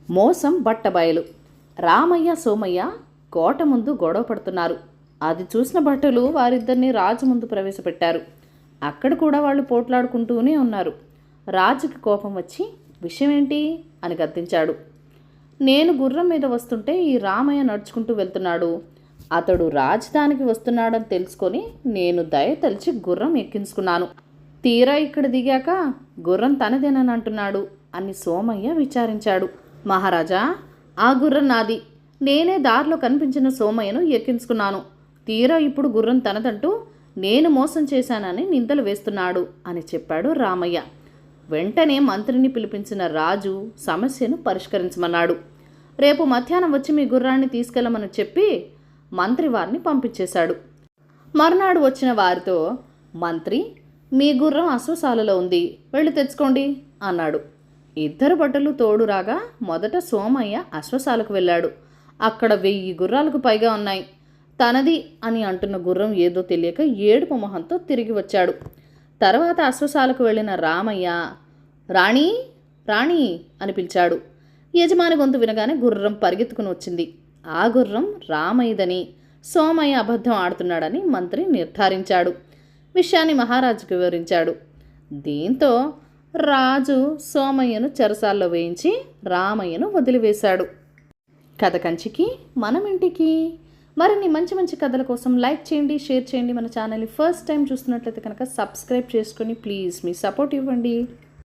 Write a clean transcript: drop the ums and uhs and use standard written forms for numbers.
మోసం బట్టబయలు. రామయ్య సోమయ్య కోట ముందు గొడవ పడుతున్నారు. అది చూసిన భటులు వారిద్దరిని రాజు ముందు ప్రవేశపెట్టారు. అక్కడ కూడా వాళ్ళు పోట్లాడుకుంటూనే ఉన్నారు. రాజుకి కోపం వచ్చి విషయం ఏంటి అని గద్దించాడు. నేను గుర్రం మీద వస్తుంటే ఈ రామయ్య నడుచుకుంటూ వెళ్తున్నాడు. అతడు రాజధానికి వస్తున్నాడని తెలుసుకొని నేను దయ తలిచి గుర్రం ఎక్కించుకున్నాను. తీరా ఇక్కడ దిగాక గుర్రం తనదేనని అంటున్నాడు అని సోమయ్య విచారించాడు. మహారాజా, ఆ గుర్రం నాది. నేనే దారిలో కనిపించిన సోమయ్యను ఎక్కించుకున్నాను. తీరా ఇప్పుడు గుర్రం తనదంటూ నేను మోసం చేశానని నిందలు వేస్తున్నాడు అని చెప్పాడు రామయ్య. వెంటనే మంత్రిని పిలిపించిన రాజు సమస్యను పరిష్కరించమన్నాడు. రేపు మధ్యాహ్నం వచ్చి మీ గుర్రాన్ని తీసుకెళ్ళమని చెప్పి మంత్రి వారిని పంపించేశాడు. మర్నాడు వచ్చిన వారితో మంత్రి, మీ గుర్రం అశ్వశాలలో ఉంది, వెళ్ళి తెచ్చుకోండి అన్నాడు. ఇద్దరు భటులు తోడు రాగా మొదట సోమయ్య అశ్వశాలకు వెళ్ళాడు. అక్కడ 1000 గుర్రాలకు పైగా ఉన్నాయి. తనది అని అంటున్న గుర్రం ఏదో తెలియక ఏడుపు మొహంతో తిరిగి వచ్చాడు. తర్వాత అశ్వశాలకు వెళ్ళిన రామయ్య రాణి రాణి అని పిలిచాడు. యజమాని గొంతు వినగానే గుర్రం పరిగెత్తుకుని వచ్చింది. ఆ గుర్రం రామయ్యదని, సోమయ్య అబద్ధం ఆడుతున్నాడని మంత్రి నిర్ధారించాడు. విషయాన్ని మహారాజుకు వివరించాడు. దీంతో రాజు సోమయ్యను చెరసాల్లో వేయించి రామయ్యను వదిలివేశాడు. కథ కంచికి మనం ఇంటికి. మరిన్ని మంచి మంచి కథల కోసం లైక్ చేయండి, షేర్ చేయండి. మన ఛానల్ని ఫస్ట్ టైం చూస్తున్నట్లయితే కనుక సబ్స్క్రైబ్ చేసుకొని ప్లీజ్ మీ సపోర్ట్ ఇవ్వండి.